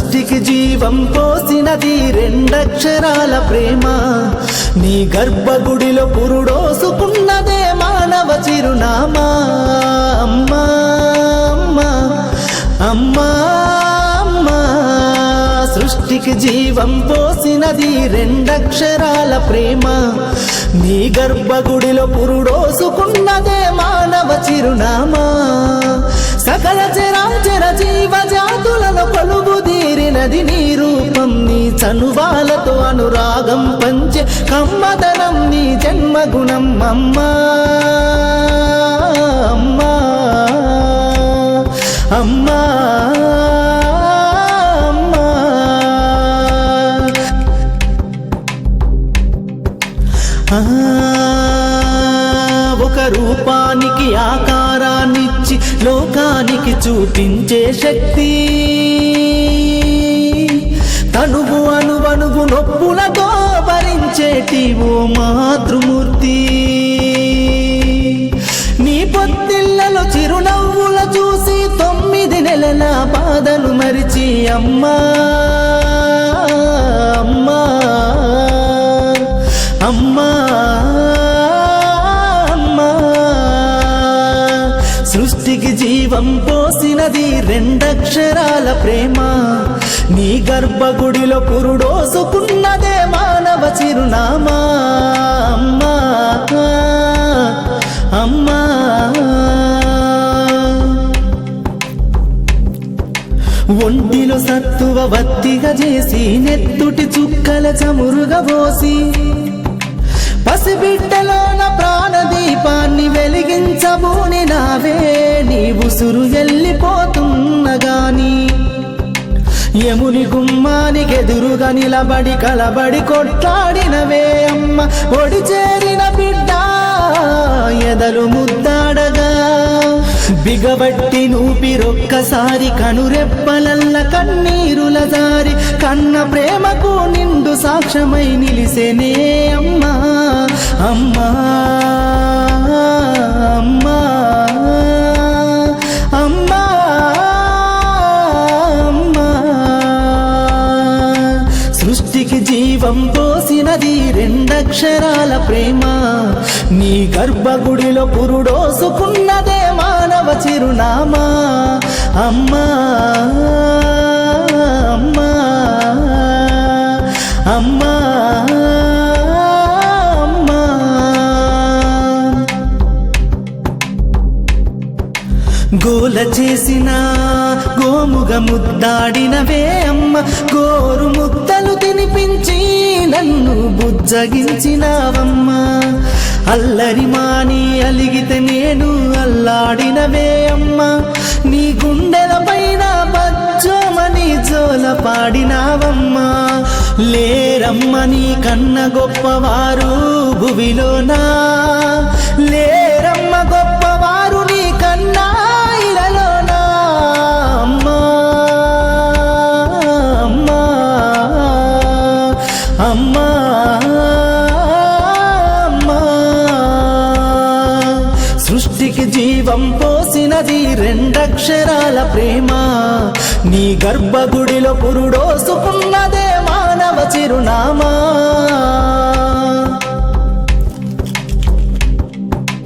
సృష్టికి జీవం పోసినది రెండక్షరాల ప్రేమ. నీ గర్భగుడిలో పురుడోసుకున్నదే మానవ చిరునామా. అమ్మా అమ్మా అమ్మా అమ్మా, సృష్టికి జీవం పోసినది రెండక్షరాల ప్రేమ. నీ గర్భగుడిలో పురుడోసుకున్నదే మానవ చిరునామా. సకల చరాచర జీవ జాతులలో కొలువుదీరినది నీ రూపం. నీ చనువాలతో అనురాగం పంచే కమ్మదనం నీ జన్మగుణం. అమ్మా అమ్మా అమ్మా ఒక రూపానికి ఆకారాన్నిచ్చి లోకానికి చూపించే శక్తి. తనువు అనువనువు నొప్పులతో భరించేటి ఓ మాతృమూర్తి. నీ పొత్తిళ్లలో చిరునవ్వుల చూసి 9 నెలల బాధను మరిచి అమ్మా అమ్మా అమ్మా అమ్మా, సృష్టికి జీవం పోసినది రెండక్షరాల ప్రేమ. నీ గర్భగుడిలో పురుడోసుకున్నదే మానవ చిరునామా. అమ్మా అమ్మా, ఒంటిలో సత్తువ వత్తిగా చేసి నెత్తుటి చుక్కల చమురుగా పోసి పసిబిడ్డలోన ప్రాణదీపాన్ని వెలిగించబోని నావే. నీ ఉసురు వెళ్ళిపోతున్నగాని యముని గుమ్మానికి ఎదురుగా నిలబడి కలబడి కొట్లాడినవే అమ్మ. ఒడి చేరిన బిడ్డ ఎదలు ముద్దాడగా బిగబట్టి నూపిరొక్కసారి కనురెప్పలల్ల కన్నీరుల జారి కన్న ప్రేమకు నిండు సాక్ష్యమై నిలిసేనే అమ్మా అమ్మా అమ్మా అమ్మా అమ్మా, సృష్టికి జీవం పోసినది రెండక్షరాల ప్రేమ. నీ గర్భగుడిలో పురుడోసుకున్నదే మానవ చిరునామా. అమ్మా అమ్మా అమ్మా అమ్మా, గోల చేసిన గోముగ ముద్దాడినవే అమ్మ. గోరు ముద్దలు తినిపించి నన్ను బుజ్జగించినావమ్మా. అల్లరి మాని అలిగితే నేను అల్లాడినవే అమ్మ. నీ గుండెల పైన బజ్జోమని జోల పాడినావమ్మా. లేరమ్మ నీ కన్న గొప్పవారు భువిలోనా, లేరమ్మ గొప్పవారు నీ కన్నా ఇలలోనా. అమ్మా అమ్మా అమ్మా అమ్మా, సృష్టికి జీవం పోసినది రెండక్షరాల ప్రేమ. నీ గర్భగుడిలో పురుడోసుకున్నదే మానవ చిరునామా.